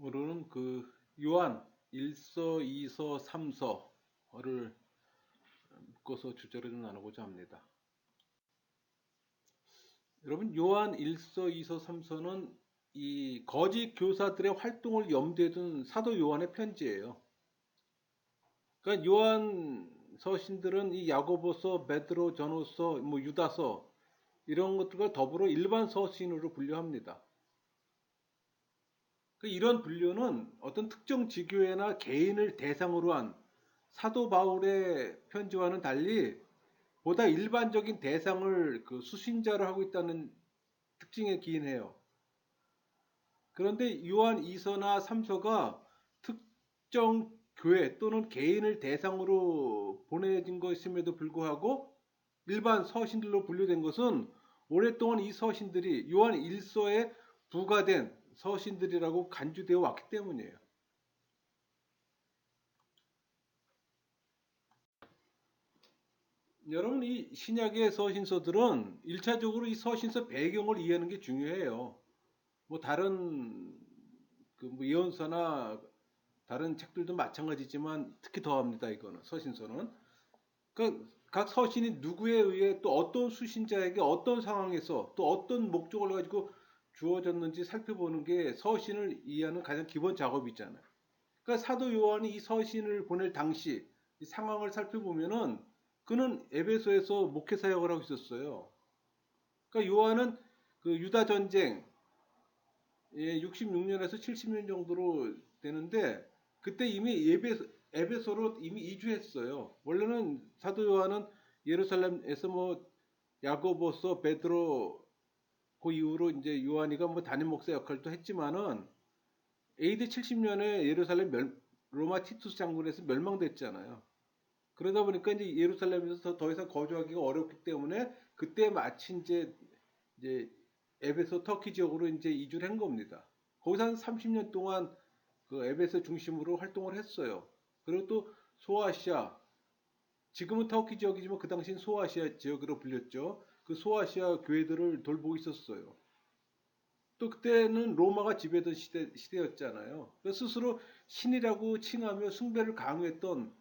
오늘은 그 요한 1서, 2서, 3서를 묶어서 주제를 좀 나누고자 합니다. 여러분, 요한 1서, 2서, 3서는 이 거짓 교사들의 활동을 염두에 둔 사도 요한의 편지예요. 그러니까 요한 서신들은 이 야고보서, 베드로, 전후서, 뭐 유다서 이런 것들과 더불어 일반 서신으로 분류합니다. 이런 분류는 어떤 특정 지교회나 개인을 대상으로 한 사도 바울의 편지와는 달리 보다 일반적인 대상을 그 수신자로 하고 있다는 특징에 기인해요. 그런데 요한 2서나 3서가 특정 교회 또는 개인을 대상으로 보내진 것임에도 불구하고 일반 서신들로 분류된 것은 오랫동안 이 서신들이 요한 1서에 부가된 서신들이라고 간주되어 왔기 때문이에요. 여러분, 이 신약의 서신서들은 1차적으로 이 서신서 배경을 이해하는 게 중요해요. 뭐 다른 그뭐 예언서나 다른 책들도 마찬가지지만 특히 더합니다. 이거는 서신서는 각 서신이 누구에 의해 또 어떤 수신자에게 어떤 상황에서 또 어떤 목적을 가지고 주어졌는지 살펴보는 게 서신을 이해하는 가장 기본 작업이 있잖아요. 그러니까 사도 요한이 이 서신을 보낼 당시 이 상황을 살펴보면은 그는 에베소에서 목회 사역을 하고 있었어요. 그러니까 요한은 그 유다 전쟁 66년에서 70년 정도로 되는데 그때 이미 에베소로 이미 이주했어요. 원래는 사도 요한은 예루살렘에서 뭐 야고보서, 베드로 그 이후로 이제 요한이가 뭐 담임 목사 역할도 했지만은 AD 70년에 예루살렘 로마 티투스 장군에서 멸망됐잖아요. 그러다 보니까 이제 예루살렘에서 더 이상 거주하기가 어렵기 때문에 그때 마침 이제 에베소 터키 지역으로 이제 이주를 한 겁니다. 거기서 한 30년 동안 그 에베소 중심으로 활동을 했어요. 그리고 또 소아시아, 지금은 터키 지역이지만 그 당시엔 소아시아 지역으로 불렸죠. 그 소아시아 교회들을 돌보고 있었어요. 또 그때는 로마가 지배던 시대였잖아요. 스스로 신이라고 칭하며 숭배를 강요했던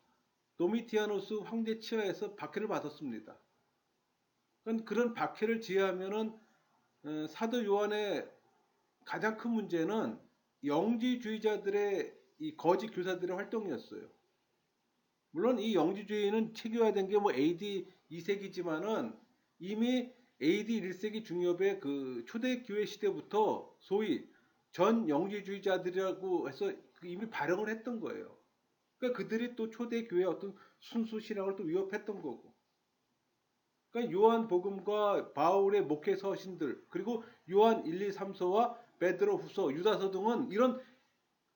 도미티아누스 황제 치하에서 박해를 받았습니다. 그런 박해를 지휘하면은 사도 요한의 가장 큰 문제는 영지주의자들의 이 거짓 교사들의 활동이었어요. 물론 이 영지주의는 체계화된 게 뭐 AD 2세기지만은 이미 AD 1세기 중엽의 그 초대교회 시대부터 소위 전 영지주의자들이라고 해서 이미 발행을 했던 거예요. 그러니까 그들이 또 초대교회의 어떤 순수 신앙을 또 위협했던 거고. 그러니까 요한 복음과 바울의 목회 서신들 그리고 요한 1, 2, 3서와 베드로 후서, 유다서 등은 이런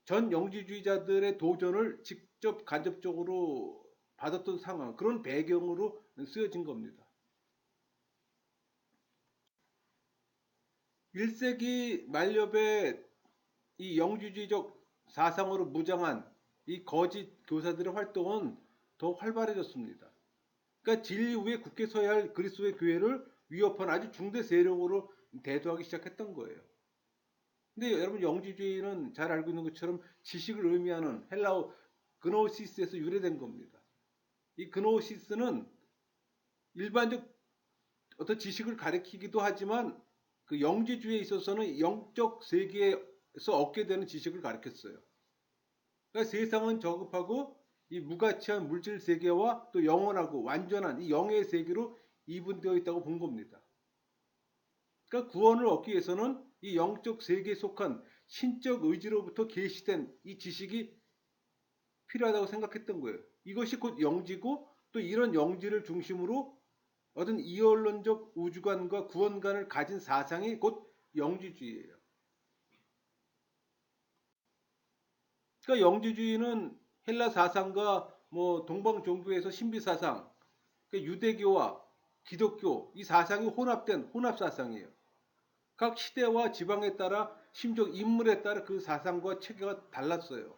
전 영지주의자들의 도전을 직접 간접적으로 받았던 상황 그런 배경으로 쓰여진 겁니다. 1세기 말엽에 이 영지주의적 사상으로 무장한 이 거짓 교사들의 활동은 더 활발해졌습니다. 그러니까 진리 위에 굳게 서야 할 그리스도의 교회를 위협한 아주 중대 세력으로 대두하기 시작했던 거예요. 근데 여러분 영지주의는 잘 알고 있는 것처럼 지식을 의미하는 헬라어 그노시스에서 유래된 겁니다. 이 그노시스는 일반적 어떤 지식을 가리키기도 하지만 그 영지주의에 있어서는 영적 세계에서 얻게 되는 지식을 가리켰어요. 그러니까 세상은 저급하고 이 무가치한 물질 세계와 또 영원하고 완전한 이 영의 세계로 이분되어 있다고 본 겁니다. 그러니까 구원을 얻기 위해서는 이 영적 세계에 속한 신적 의지로부터 계시된 이 지식이 필요하다고 생각했던 거예요. 이것이 곧 영지고 또 이런 영지를 중심으로 어떤 이원론적 우주관과 구원관을 가진 사상이 곧 영지주의예요. 그러니까 영지주의는 헬라 사상과 뭐 동방 종교에서 신비 사상, 그러니까 유대교와 기독교 이 사상이 혼합된 혼합 사상이에요. 각 시대와 지방에 따라 심지어 인물에 따라 그 사상과 체계가 달랐어요.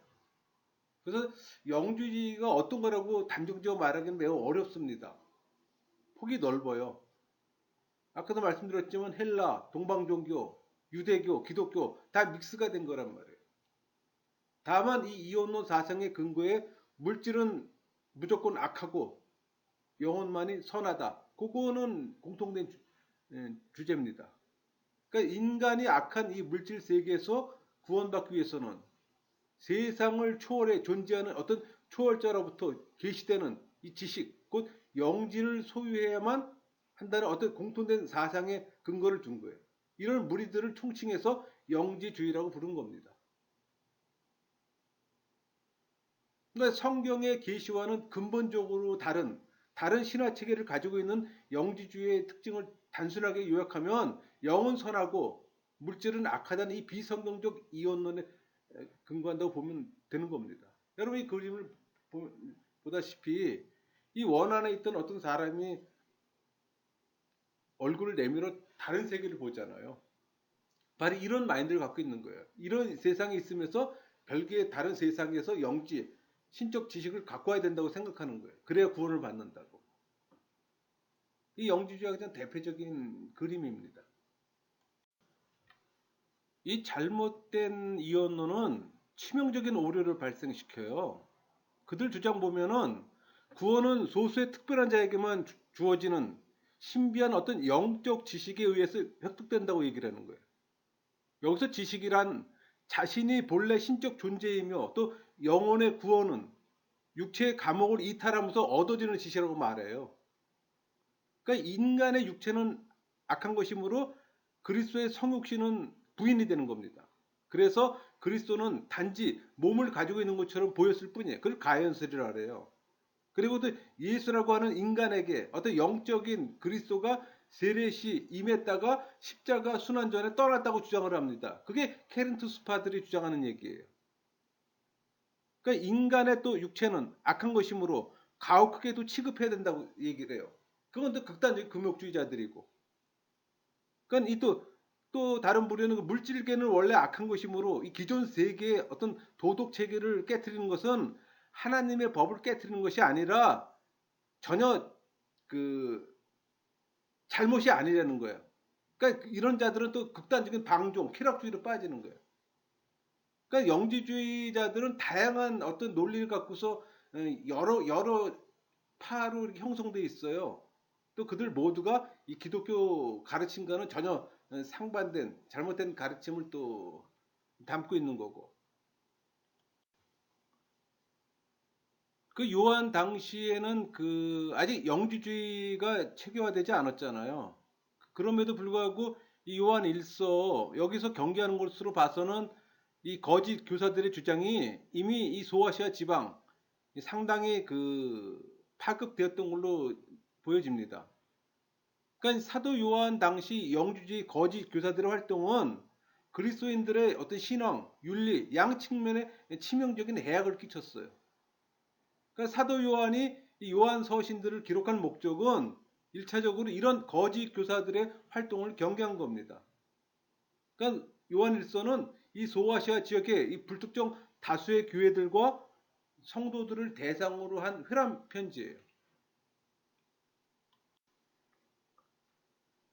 그래서 영주주의가 어떤 거라고 단정적으로 말하기는 매우 어렵습니다. 폭이 넓어요. 아까도 말씀드렸지만 헬라, 동방종교, 유대교, 기독교 다 믹스가 된 거란 말이에요. 다만 이 이원론 사상의 근거에 물질은 무조건 악하고 영혼만이 선하다. 그거는 공통된 주제입니다. 그러니까 인간이 악한 이 물질 세계에서 구원받기 위해서는 세상을 초월해 존재하는 어떤 초월자로부터 계시되는 이 지식, 곧 영지를 소유해야만 한다는 어떤 공통된 사상의 근거를 준 거예요. 이런 무리들을 총칭해서 영지주의라고 부른 겁니다. 그러니까 성경의 계시와는 근본적으로 다른 신화 체계를 가지고 있는 영지주의의 특징을 단순하게 요약하면 영은 선하고 물질은 악하다는 이 비성경적 이원론에 근거한다고 보면 되는 겁니다. 여러분 이 그림을 보다시피 이 원 안에 있던 어떤 사람이 얼굴을 내밀어 다른 세계를 보잖아요. 바로 이런 마인드를 갖고 있는 거예요. 이런 세상에 있으면서 별개의 다른 세상에서 영지, 신적 지식을 갖고 와야 된다고 생각하는 거예요. 그래야 구원을 받는다고. 이 영지주의가 그냥 대표적인 그림입니다. 이 잘못된 이언론은 치명적인 오류를 발생시켜요. 그들 주장 보면은 구원은 소수의 특별한 자에게만 주어지는 신비한 어떤 영적 지식에 의해서 획득된다고 얘기를 하는 거예요. 여기서 지식이란 자신이 본래 신적 존재이며 또 영혼의 구원은 육체의 감옥을 이탈하면서 얻어지는 지식이라고 말해요. 그러니까 인간의 육체는 악한 것이므로 그리스도의 성육신은 부인이 되는 겁니다. 그래서 그리스도는 단지 몸을 가지고 있는 것처럼 보였을 뿐이에요. 그걸 가연설이라 그래요. 그리고 또 예수라고 하는 인간에게 어떤 영적인 그리스도가 세례시 임했다가 십자가 순환 전에 떠났다고 주장을 합니다. 그게 케른투스파들이 주장하는 얘기예요. 그러니까 인간의 또 육체는 악한 것이므로 가혹하게도 취급해야 된다고 얘기를 해요. 그건 또 극단적인 금욕주의자들이고. 그러니까 또 다른 부류는 물질계는 원래 악한 것이므로 이 기존 세계의 어떤 도덕 체계를 깨뜨리는 것은 하나님의 법을 깨뜨리는 것이 아니라 전혀 그 잘못이 아니라는 거예요. 그러니까 이런 자들은 또 극단적인 방종, 쾌락주의로 빠지는 거예요. 그러니까 영지주의자들은 다양한 어떤 논리를 갖고서 여러 파로 형성돼 있어요. 또 그들 모두가 이 기독교 가르침과는 전혀 상반된 잘못된 가르침을 또 담고 있는 거고. 그 요한 당시에는 그 아직 영지주의가 체계화되지 않았잖아요. 그럼에도 불구하고 이 요한 일서 여기서 경계하는 것으로 봐서는 이 거짓 교사들의 주장이 이미 이 소아시아 지방 상당히 그 파급되었던 걸로 보여집니다. 그러니까 사도 요한 당시 영주주의 거짓 교사들의 활동은 그리스도인들의 어떤 신앙, 윤리, 양 측면에 치명적인 해악을 끼쳤어요. 그러니까 사도 요한이 이 요한 서신들을 기록한 목적은 일차적으로 이런 거짓 교사들의 활동을 경계한 겁니다. 그러니까 요한일서는 이 소아시아 지역의 이 불특정 다수의 교회들과 성도들을 대상으로 한 회람 편지예요.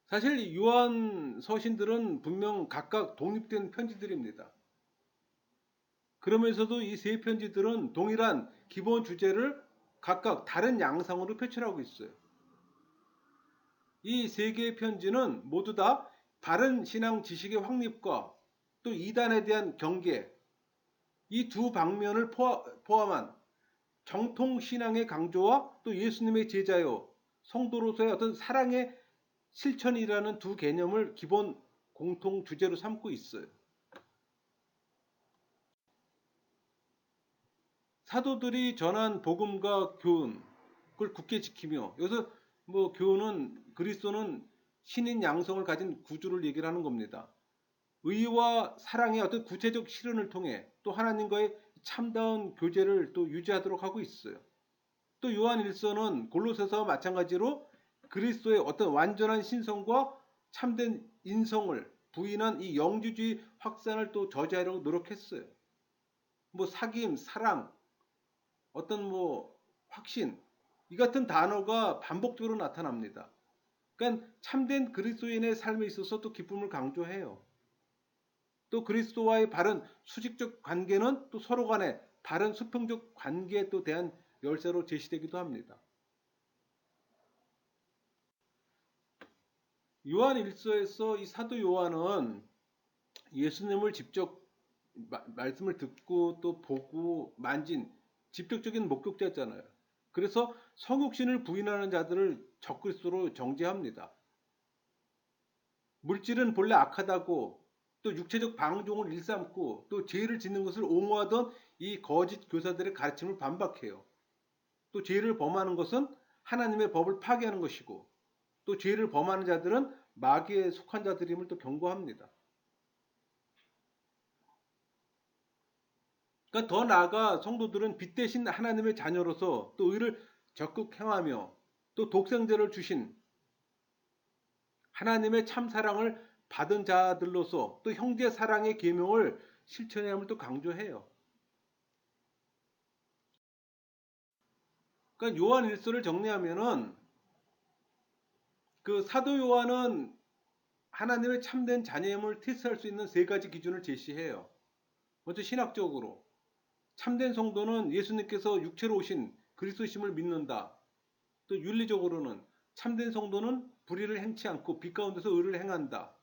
사실 요한 서신들은 분명 각각 독립된 편지들입니다. 그러면서도 이 세 편지들은 동일한 기본 주제를 각각 다른 양상으로 표출하고 있어요. 이 세 개의 편지는 모두 다 바른 신앙 지식의 확립과 또 이단에 대한 경계, 이 두 방면을 포함한 정통 신앙의 강조와 또 예수님의 제자요, 성도로서의 어떤 사랑의 실천이라는 두 개념을 기본 공통 주제로 삼고 있어요. 사도들이 전한 복음과 교훈, 그걸 굳게 지키며, 여기서 뭐 교훈은 그리스도는 신인 양성을 가진 구주를 얘기를 하는 겁니다. 의와 사랑의 어떤 구체적 실현을 통해 또 하나님과의 참다운 교제를 또 유지하도록 하고 있어요. 또 요한 일서는 골로새서와 마찬가지로 그리스도의 어떤 완전한 신성과 참된 인성을 부인한 이 영주주의 확산을 또 저지하려고 노력했어요. 뭐 사귐, 사랑, 어떤 뭐 확신, 이 같은 단어가 반복적으로 나타납니다. 그러니까 참된 그리스도인의 삶에 있어서 또 기쁨을 강조해요. 또 그리스도와의 바른 수직적 관계는 또 서로 간의 바른 수평적 관계에 또 대한 열쇠로 제시되기도 합니다. 요한 1서에서 이 사도 요한은 예수님을 직접 말씀을 듣고 또 보고 만진 직접적인 목격자잖아요. 그래서 성육신을 부인하는 자들을 적그리스도로 정죄합니다. 물질은 본래 악하다고 또 육체적 방종을 일삼고 또 죄를 짓는 것을 옹호하던 이 거짓 교사들의 가르침을 반박해요. 또 죄를 범하는 것은 하나님의 법을 파괴하는 것이고 또 죄를 범하는 자들은 마귀에 속한 자들임을 또 경고합니다. 그러니까 더 나아가 성도들은 빛 대신 하나님의 자녀로서 또 의를 적극 행하며 또 독생자를 주신 하나님의 참 사랑을 받은 자들로서 또 형제 사랑의 계명을 실천해야 함을 또 강조해요. 그러니까 요한 1서를 정리하면은 그 사도 요한은 하나님의 참된 자녀임을 테스트할 수 있는 세 가지 기준을 제시해요. 먼저 신학적으로 참된 성도는 예수님께서 육체로 오신 그리스도심을 믿는다. 또 윤리적으로는 참된 성도는 불의를 행치 않고 빛 가운데서 의를 행한다.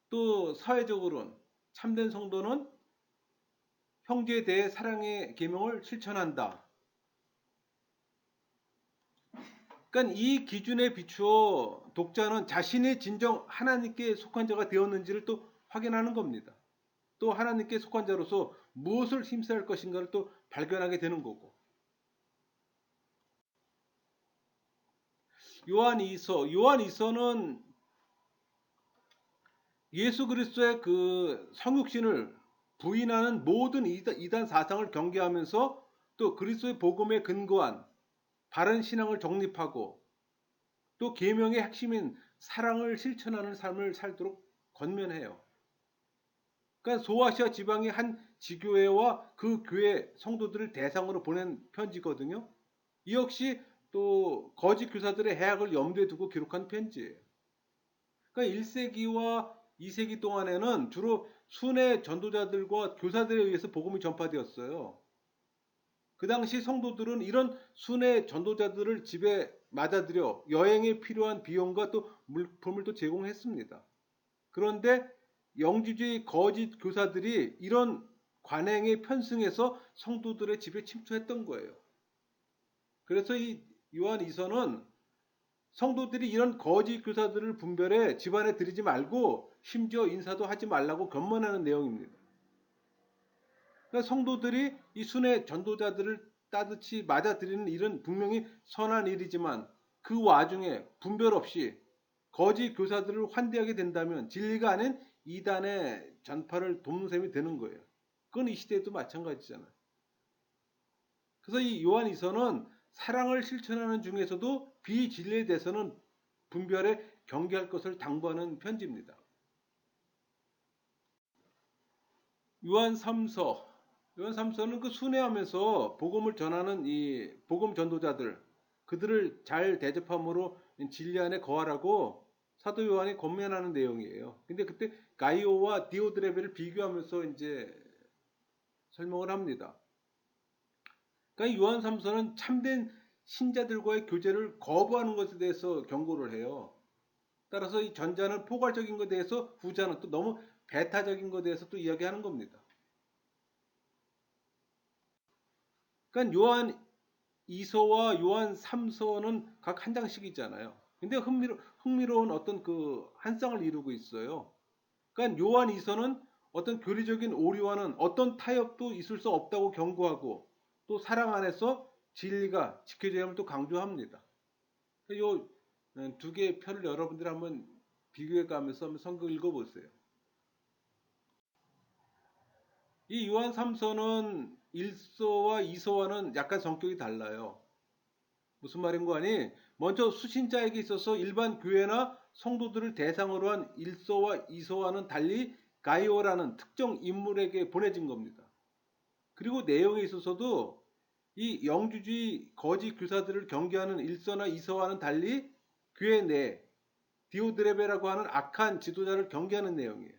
또 사회적으로는 참된 성도는 형제에 대해 사랑의 계명을 실천한다. 그러니까 이 기준에 비추어 독자는 자신의 진정 하나님께 속한 자가 되었는지를 또 확인하는 겁니다. 또 하나님께 속한 자로서 무엇을 힘써야 할 것인가를 또 발견하게 되는 거고. 요한 2서는 예수 그리스도의 그 성육신을 부인하는 모든 이단 사상을 경계하면서 또 그리스도의 복음에 근거한 바른 신앙을 정립하고 또 계명의 핵심인 사랑을 실천하는 삶을 살도록 권면해요. 그러니까 소아시아 지방의 한 지교회와 그 교회 성도들을 대상으로 보낸 편지거든요. 이 역시 또 거짓 교사들의 해악을 염두에 두고 기록한 편지예요. 그러니까 1세기와 2세기 동안에는 주로 순회 전도자들과 교사들에 의해서 복음이 전파되었어요. 그 당시 성도들은 이런 순회 전도자들을 집에 맞아들여 여행에 필요한 비용과 또 물품을 또 제공했습니다. 그런데 영지주의 거짓 교사들이 이런 관행에 편승해서 성도들의 집에 침투했던 거예요. 그래서 이 요한 2서는 성도들이 이런 거짓 교사들을 분별해 집안에 들이지 말고 심지어 인사도 하지 말라고 권면하는 내용입니다. 그러니까 성도들이 이 순회 전도자들을 따뜻이 맞아들이는 일은 분명히 선한 일이지만 그 와중에 분별 없이 거짓 교사들을 환대하게 된다면 진리가 아닌 이단의 전파를 돕는 셈이 되는 거예요. 그건 이 시대에도 마찬가지잖아요. 그래서 이 요한 2서는 사랑을 실천하는 중에서도 비진리에 대해서는 분별에 경계할 것을 당부하는 편지입니다. 요한 3서 요한 3서는 그 순회하면서 복음을 전하는 이 복음 전도자들 그들을 잘 대접함으로 진리 안에 거하라고 사도 요한이 권면하는 내용이에요. 근데 그때 가이오와 디오드레베를 비교하면서 이제 설명을 합니다. 그러니까 요한 3서는 참된 신자들과의 교제를 거부하는 것에 대해서 경고를 해요. 따라서 이 전자는 포괄적인 것에 대해서 후자는 또 너무 배타적인 것에 대해서 또 이야기하는 겁니다. 그러니까 요한 2서와 요한 3서는 각 한 장씩이잖아요. 근데 흥미로운 어떤 그 한 쌍을 이루고 있어요. 그러니까 요한 2서는 어떤 교리적인 오류와는 어떤 타협도 있을 수 없다고 경고하고 또 사랑 안에서 진리가 지켜져야 함을 또 강조합니다. 요 두 개의 편을 여러분들이 한번 비교해 가면서 한번 성경 읽어보세요. 이 요한 3서는 1서와 2서와는 약간 성격이 달라요. 무슨 말인고 하니 먼저 수신자에게 있어서 일반 교회나 성도들을 대상으로 한 1서와 2서와는 달리 가이오라는 특정 인물에게 보내진 겁니다. 그리고 내용에 있어서도 이 영주주의 거짓 교사들을 경계하는 1서나 2서와는 달리 교회 내 디오드레베라고 하는 악한 지도자를 경계하는 내용이에요.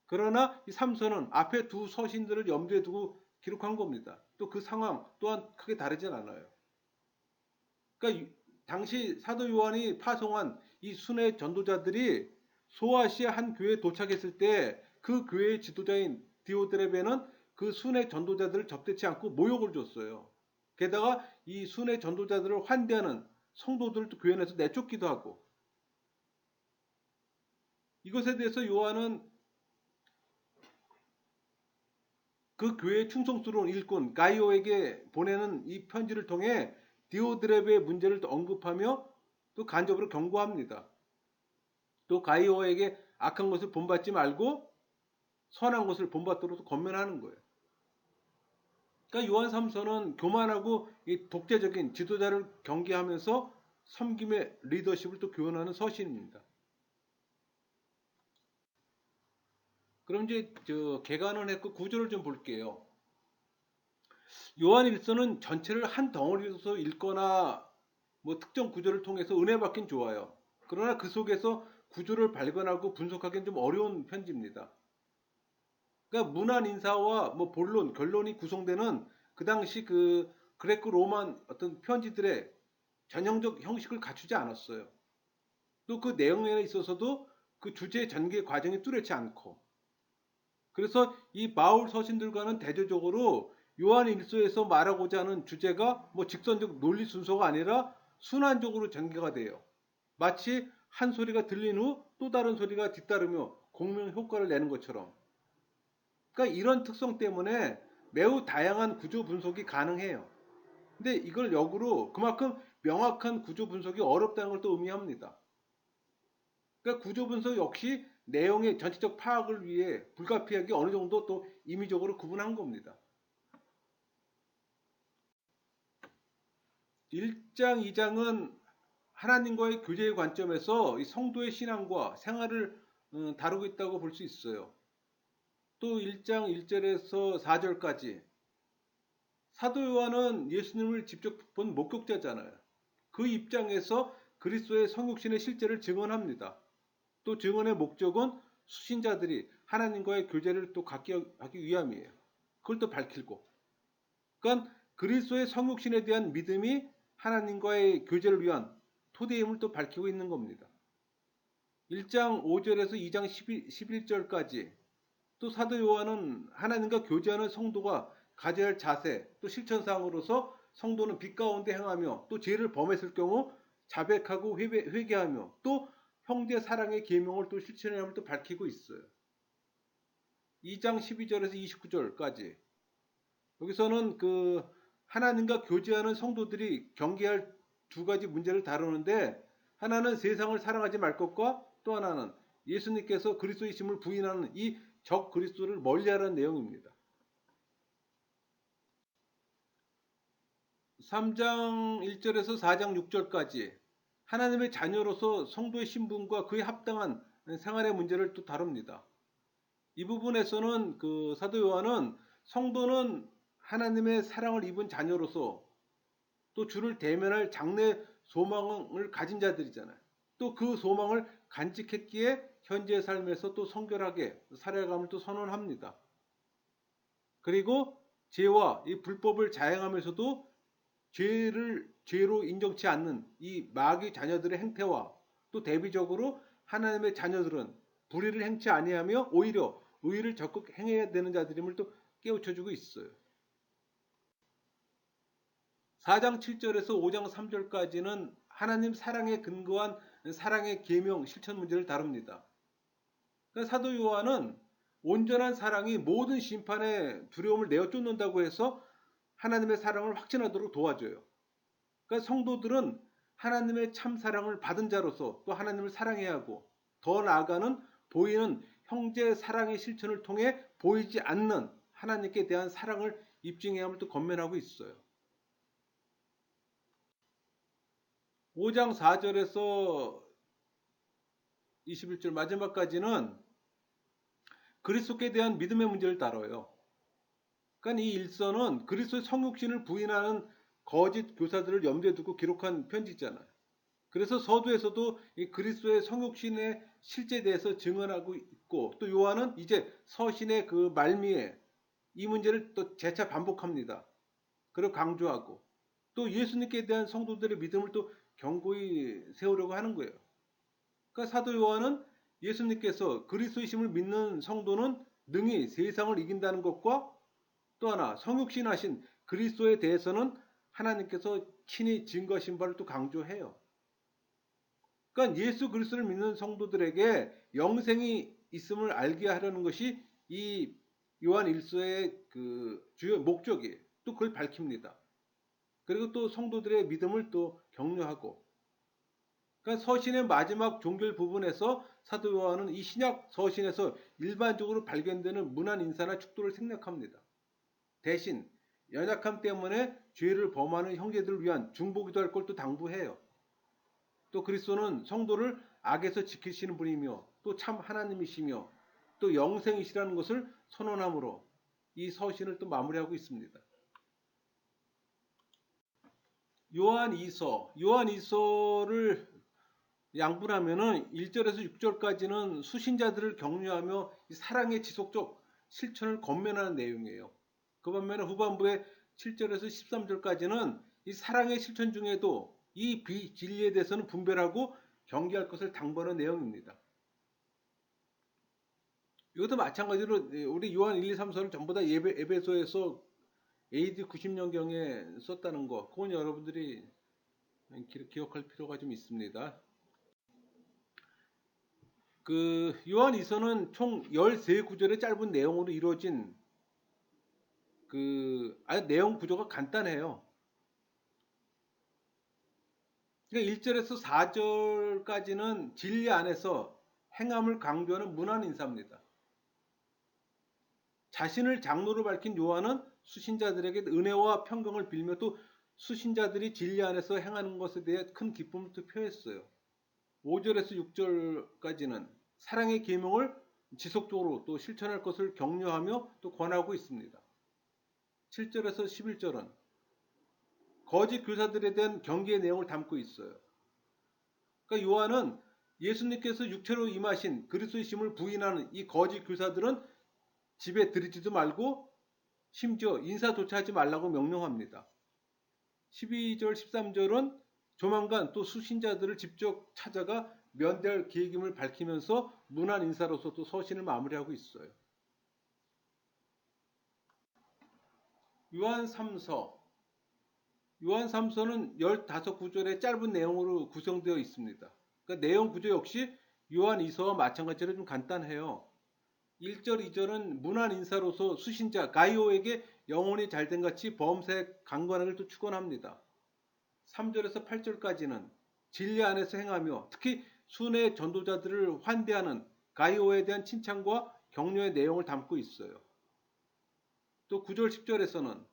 그러나 이 3서는 앞에 두 서신들을 염두에 두고 기록한 겁니다. 또 그 상황 또한 크게 다르진 않아요. 그러니까 당시 사도 요한이 파송한 이 순회 전도자들이 소아시아 한 교회에 도착했을 때 그 교회의 지도자인 디오드레베는 그 순회 전도자들을 접대치 않고 모욕을 줬어요. 게다가 이 순회 전도자들을 환대하는 성도들을 또 교회 내에서 내쫓기도 하고, 이것에 대해서 요한은 그 교회의 충성스러운 일꾼 가이오에게 보내는 이 편지를 통해 디오드레베의 문제를 또 언급하며 또 간접으로 경고합니다. 또 가이오에게 악한 것을 본받지 말고 선한 것을 본받도록 권면하는 거예요. 그러니까 요한 3서는 교만하고 이 독재적인 지도자를 경계하면서 섬김의 리더십을 또 교훈하는 서신입니다. 그럼 이제 개관을 했고 구조를 좀 볼게요. 요한 1서는 전체를 한 덩어리로서 읽거나 뭐 특정 구조를 통해서 은혜 받긴 좋아요. 그러나 그 속에서 구조를 발견하고 분석하기는 좀 어려운 편지입니다. 그러니까 문안 인사와 뭐 본론, 결론이 구성되는 그 당시 그 그레코 로만 어떤 편지들의 전형적 형식을 갖추지 않았어요. 또 그 내용에 있어서도 그 주제 전개 과정이 뚜렷지 않고, 그래서 이 바울 서신들과는 대조적으로 요한 일서에서 말하고자 하는 주제가 뭐 직선적 논리 순서가 아니라 순환적으로 전개가 돼요. 마치 한 소리가 들린 후 또 다른 소리가 뒤따르며 공명 효과를 내는 것처럼. 그러니까 이런 특성 때문에 매우 다양한 구조 분석이 가능해요. 근데 이걸 역으로 그만큼 명확한 구조 분석이 어렵다는 걸 또 의미합니다. 그러니까 구조 분석 역시 내용의 전체적 파악을 위해 불가피하게 어느 정도 또 임의적으로 구분한 겁니다. 1장, 2장은 하나님과의 교제의 관점에서 이 성도의 신앙과 생활을 다루고 있다고 볼 수 있어요. 또 1장 1절에서 4절까지 사도 요한은 예수님을 직접 본 목격자잖아요. 그 입장에서 그리스도의 성육신의 실제를 증언합니다. 또 증언의 목적은 수신자들이 하나님과의 교제를 또 갖게 하기 위함이에요. 그걸 또 밝히고. 그러니까 그리스도의 성육신에 대한 믿음이 하나님과의 교제를 위한 토대임을 또 밝히고 있는 겁니다. 1장 5절에서 2장 11절까지 또 사도 요한은 하나님과 교제하는 성도가 가져야 할 자세, 또 실천사항으로서 성도는 빛 가운데 행하며 또 죄를 범했을 경우 자백하고 회개하며 또 형제 사랑의 계명을 또 실천해야 함을 또 밝히고 있어요. 2장 12절에서 29절까지 여기서는 그 하나님과 교제하는 성도들이 경계할 두 가지 문제를 다루는데, 하나는 세상을 사랑하지 말 것과 또 하나는 예수님께서 그리스도이심을 부인하는 이 적 그리스도를 멀리하라는 내용입니다. 3장 1절에서 4장 6절까지 하나님의 자녀로서 성도의 신분과 그에 합당한 생활의 문제를 또 다룹니다. 이 부분에서는 그 사도 요한은 성도는 하나님의 사랑을 입은 자녀로서 또 주를 대면할 장래 소망을 가진 자들이잖아요. 또 그 소망을 간직했기에 현재의 삶에서 또 성결하게 살아감을 또 선언합니다. 그리고 죄와 이 불법을 자행하면서도 죄로 인정치 않는 이 마귀 자녀들의 행태와 또 대비적으로 하나님의 자녀들은 불의를 행치 아니하며 오히려 의를 적극 행해야 되는 자들임을 또 깨우쳐주고 있어요. 4장 7절에서 5장 3절까지는 하나님 사랑에 근거한 사랑의 계명 실천 문제를 다룹니다. 그러니까 사도 요한은 온전한 사랑이 모든 심판의 두려움을 내어 쫓는다고 해서 하나님의 사랑을 확신하도록 도와줘요. 그러니까 성도들은 하나님의 참 사랑을 받은 자로서 또 하나님을 사랑해야 하고, 더 나아가는 보이는 형제 사랑의 실천을 통해 보이지 않는 하나님께 대한 사랑을 입증해야 함을 또 권면하고 있어요. 5장 4절에서 21절 마지막까지는 그리스도께 대한 믿음의 문제를 다뤄요. 그러니까 이 일서는 그리스도의 성육신을 부인하는 거짓 교사들을 염두에 두고 기록한 편지잖아요. 그래서 서두에서도 이 그리스도의 성육신의 실제에 대해서 증언하고 있고, 또 요한은 이제 서신의 그 말미에 이 문제를 또 재차 반복합니다. 그리고 강조하고, 또 예수님께 대한 성도들의 믿음을 또 견고히 세우려고 하는 거예요. 그러니까 사도 요한은 예수님께서 그리스도이심을 믿는 성도는 능히 세상을 이긴다는 것과, 또 하나 성육신하신 그리스도에 대해서는 하나님께서 친히 증거하신 바를 또 강조해요. 그러니까 예수 그리스도를 믿는 성도들에게 영생이 있음을 알게 하려는 것이 이 요한 1서의 그 주요 목적이에요. 또 그걸 밝힙니다. 그리고 또 성도들의 믿음을 또 격려하고, 그러니까 서신의 마지막 종결 부분에서 사도 요한은 이 신약 서신에서 일반적으로 발견되는 문안 인사나 축도를 생략합니다. 대신 연약함 때문에 죄를 범하는 형제들을 위한 중보기도 할 걸 또 당부해요. 또 그리스도는 성도를 악에서 지키시는 분이며 또 참 하나님이시며 또 영생이시라는 것을 선언함으로 이 서신을 또 마무리하고 있습니다. 요한 2서를 양분하면은 1절에서 6절까지는 수신자들을 격려하며 사랑의 지속적 실천을 권면하는 내용이에요. 그 반면에 후반부의 7절에서 13절까지는 이 사랑의 실천 중에도 이 비진리에 대해서는 분별하고 경계할 것을 당부하는 내용입니다. 이것도 마찬가지로 우리 요한 1, 2, 3서는 전부 다 에베소에서 AD 90년경에 썼다는 거, 그건 여러분들이 기억할 필요가 좀 있습니다. 그 요한 2서는 총 13구절의 짧은 내용으로 이루어진 내용 구조가 간단해요. 그러니까 1절에서 4절까지는 진리 안에서 행함을 강조하는 문안 인사입니다. 자신을 장로로 밝힌 요한은 수신자들에게 은혜와 평강을 빌며 또 수신자들이 진리 안에서 행하는 것에 대해 큰 기쁨을 또 표했어요. 5절에서 6절까지는 사랑의 계명을 지속적으로 또 실천할 것을 격려하며 또 권하고 있습니다. 7절에서 11절은 거짓 교사들에 대한 경계의 내용을 담고 있어요. 그러니까 요한은 예수님께서 육체로 임하신 그리스도이심을 부인하는 이 거짓 교사들은 집에 들이지도 말고 심지어 인사조차 하지 말라고 명령합니다. 12절 13절은 조만간 또 수신자들을 직접 찾아가 면대할 계획임을 밝히면서 문안 인사로서 또 서신을 마무리하고 있어요. 요한 3서 요한 3서는 15구절의 짧은 내용으로 구성되어 있습니다. 그러니까 내용 구조 역시 요한 2서와 마찬가지로 좀 간단해요. 1절, 2절은 문안 인사로서 수신자 가이오에게 영혼이 잘된 같이 범사에 강건하기를 또 축원합니다. 3절에서 8절까지는 진리 안에서 행하며 특히 순회 전도자들을 환대하는 가이오에 대한 칭찬과 격려의 내용을 담고 있어요. 또 9절, 10절에서는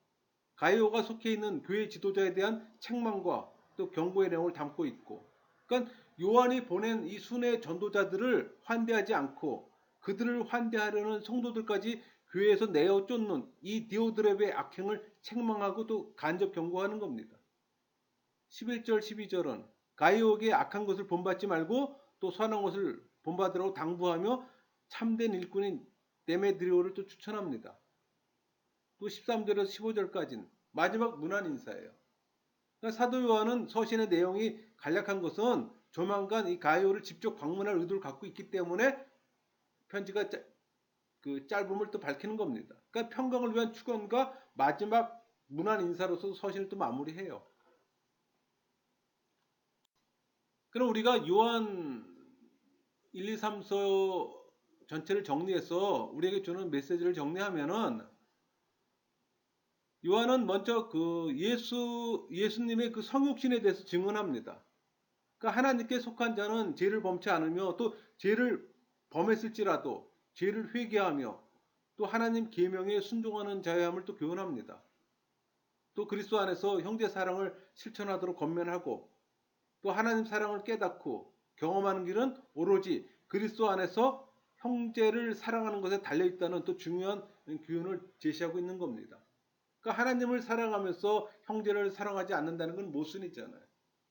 가이오가 속해 있는 교회 지도자에 대한 책망과 또 경고의 내용을 담고 있고, 그러니까 요한이 보낸 이 순회 전도자들을 환대하지 않고 그들을 환대하려는 성도들까지 교회에서 내어 쫓는 이 디오드렙의 악행을 책망하고 또 간접 경고하는 겁니다. 11절, 12절은 가이오에게 악한 것을 본받지 말고 또 선한 것을 본받으라고 당부하며 참된 일꾼인 데메드리오를 또 추천합니다. 또 13절에서 15절까지는 마지막 문안 인사예요. 그러니까 사도 요한은 서신의 내용이 간략한 것은 조만간 이 가이오를 직접 방문할 의도를 갖고 있기 때문에 편지가 짧음을 또 밝히는 겁니다. 그러니까 평강을 위한 축원과 마지막 문안 인사로서 서신을 또 마무리해요. 그럼 우리가 요한 1, 2, 3서 전체를 정리해서 우리에게 주는 메시지를 정리하면은, 요한은 먼저 예수님의 그 성육신에 대해서 증언합니다. 그러니까 하나님께 속한 자는 죄를 범치 않으며 또 죄를 범했을지라도 죄를 회개하며 또 하나님 계명에 순종하는 자여함을 또 교훈합니다. 또 그리스도 안에서 형제 사랑을 실천하도록 권면하고, 또 하나님 사랑을 깨닫고 경험하는 길은 오로지 그리스도 안에서 형제를 사랑하는 것에 달려 있다는 또 중요한 교훈을 제시하고 있는 겁니다. 그러니까 하나님을 사랑하면서 형제를 사랑하지 않는다는 건 모순이잖아요.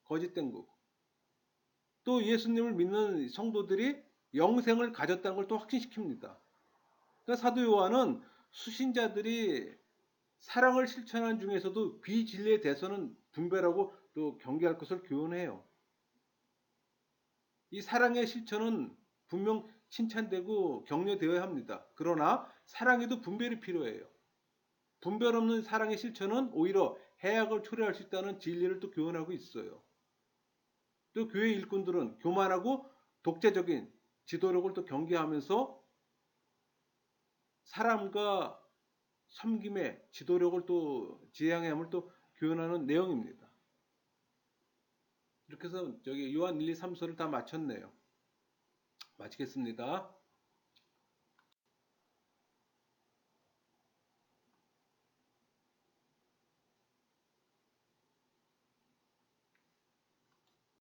거짓된 거고. 또 예수님을 믿는 성도들이 영생을 가졌다는 걸 또 확신시킵니다. 그러니까 사도 요한은 수신자들이 사랑을 실천하는 중에서도 비진리에 대해서는 분별하고 또 경계할 것을 교훈해요. 이 사랑의 실천은 분명 칭찬되고 격려되어야 합니다. 그러나 사랑에도 분별이 필요해요. 분별 없는 사랑의 실천은 오히려 해악을 초래할 수 있다는 진리를 또 교훈하고 있어요. 또 교회 일꾼들은 교만하고 독재적인 지도력을 또 경계하면서 사람과 섬김의 지도력을 또 지향해야 함을 또 교훈하는 내용입니다. 이렇게 해서 요한 1, 2, 3서를 다 마쳤네요. 마치겠습니다.